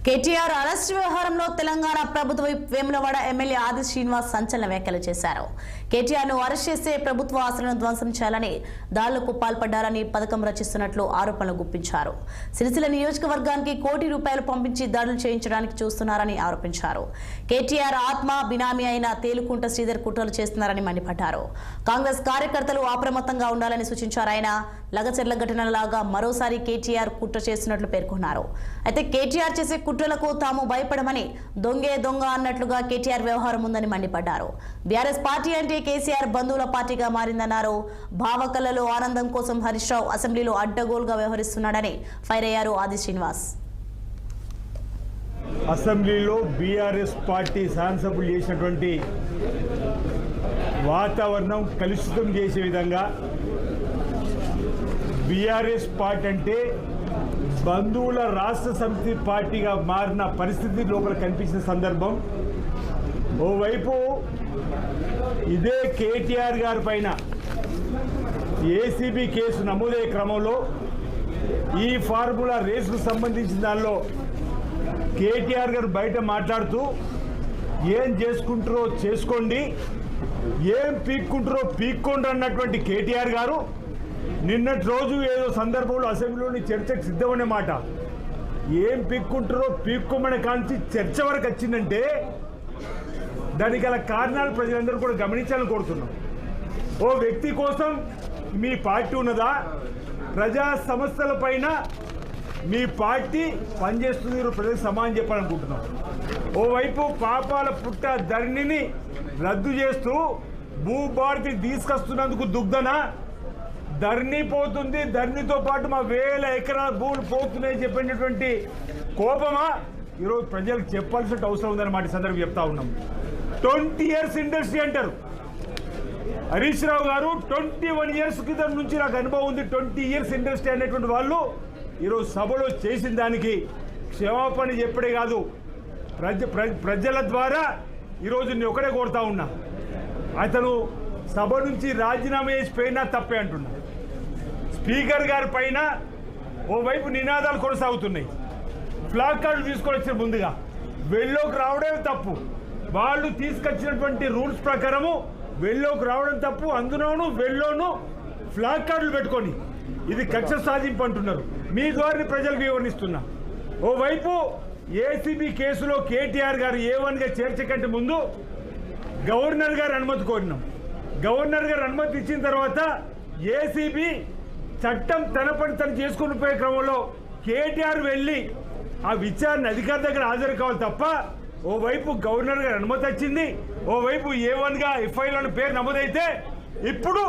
KTR arrest వ్యవహారంలో తెలంగాణ ప్రభుత్వ Vemulawada MLA ఆది శ్రీనివాస్ సంచలన వ్యాఖ్యలు చేశారు. కేటీఆర్ ను అరెస్ట్ చేసే ప్రభుత్వ ఆశలను ధ్వంసం చేయాలని దాడులకు పాల్పడ్డారని పథకం రచిస్తున్నట్లు ఆరోపణలు గుప్పించారు. సిరిసిల్ల నియోజకవర్గానికి కోటి రూపాయలు పంపించి దాడులు చేయించడానికి చూస్తున్నారని ఆరోపించారు. కేటీఆర్ ఆత్మ బినామీ అయిన తేలుకుంట శ్రీధర్ కుట్రలు చేస్తున్నారని మండిపడ్డారు. కాంగ్రెస్ కార్యకర్తలు అప్రమత్తంగా ఉండాలని సూచించారు. ఆయన లగచెర్ల ఘటనలాగా మరోసారి కేటీఆర్ కుట్ర చేస్తున్నట్లు పేర్కొన్నారు. అయితే కేటీఆర్ చేసే కుట్రలకు తాము భయపడమని దొంగే దొంగ అన్నట్లుగా కేటీఆర్ వ్యవహారం ఉందని మండిపడ్డారు. బీఆర్ఎస్ పార్టీ అంటే కేసీఆర్ బంధువుల పార్టీగా మారిందన్నారు. భావకళలో ఆనందం కోసం హరీష్ రావు అసెంబ్లీలో అడ్డగోలుగా వ్యవహరిస్తున్నాడని ఫైర్ అయ్యారు ఆది శ్రీనివాస్. అసెంబ్లీలో బీఆర్ఎస్ పార్టీ శాసనసభ్యులు చేసినటువంటి వాతావరణం కలుషితం చేసే విధంగా బీఆర్ఎస్ పార్టీ అంటే బంధువుల రాష్ట్ర సమితి పార్టీగా మారిన పరిస్థితి లోపల కనిపించిన సందర్భం. ఓవైపు ఇదే కేటీఆర్ గారి పైన ఏసీబీ కేసు నమోదయ్యే క్రమంలో ఈ ఫార్ములా రేసుకు సంబంధించిన దానిలో కేటీఆర్ గారు బయట మాట్లాడుతూ ఏం చేసుకుంటారో చేసుకోండి, ఏం పీక్కుంటారో పీక్కోండి అన్నటువంటి కేటీఆర్ గారు నిన్నటి రోజు ఏదో సందర్భంలో అసెంబ్లీలోని చర్చకు సిద్ధమనే మాట. ఏం పీక్కుంటారో పీక్కోమని కాంచి చర్చ వరకు వచ్చిందంటే దానికి గల కారణాలు ప్రజలందరూ కూడా గమనించాలని కోరుతున్నాం. ఓ వ్యక్తి కోసం మీ పార్టీ ఉన్నదా? ప్రజా సమస్యల పైన మీ పార్టీ పనిచేస్తుంది, ప్రజలకు సమానం చెప్పాలనుకుంటున్నాం. ఓవైపు పాపాల పుట్ట ధరణిని రద్దు చేస్తూ భూభారతి తీసుకొస్తున్నందుకు దుగ్ధన ధరణి పోతుంది, ధరణితో పాటు మా వేల ఎకరాల భూములు పోతున్నాయని చెప్పినటువంటి కోపమా ఈరోజు ప్రజలకు చెప్పాల్సిన అవసరం ఉందన్నమాట సందర్భం చెప్తా ఉన్నాం. 20 years ఇండస్ట్రీ అంటారు హరీష్ రావు గారు. 21 years క్రితం నుంచి నాకు అనుభవం ఉంది. 20 years ఇండస్ట్రీ అనేటువంటి వాళ్ళు ఈరోజు సభలో చేసిన దానికి క్షమాపణ చెప్పడే కాదు, ప్రజల ద్వారా ఈరోజు నేను ఒకటే కోరుతా ఉన్నా. అతను సభ నుంచి రాజీనామా చేసి పోయినా తప్పే అంటున్నా. స్పీకర్ గారి పైన ఓవైపు నినాదాలు కొనసాగుతున్నాయి. ఫ్లాగ్ కార్డులు తీసుకొని వచ్చిన ముందుగా వెళ్ళోకి రావడమే తప్పు. వాళ్ళు తీసుకొచ్చినటువంటి రూల్స్ ప్రకారము వెళ్ళోకి రావడం తప్పు. అందులోనూ వెళ్ళోను ఫ్లాగ్ కార్డులు పెట్టుకొని ఇది కక్ష సాధింపు అంటున్నారు. మీ ద్వారా ప్రజలకు వివరణిస్తున్నా. ఓవైపు ఏసీబీ కేసులో కేటీఆర్ గారు A1గా చేర్చకంటే ముందు గవర్నర్ గారు అనుమతి కోరినాం. గవర్నర్ గారు అనుమతి ఇచ్చిన తర్వాత ఏసీబీ చట్టం తన పని తను చేసుకుని పోయే క్రమంలో కేటీఆర్ వెళ్ళి ఆ విచారణ అధికారి దగ్గర హాజరు కావాలి తప్ప ఓవైపు గవర్నర్ గారు అనుమతి వచ్చింది, ఓవైపు A1గా FIR పేరు నమోదైతే ఇప్పుడు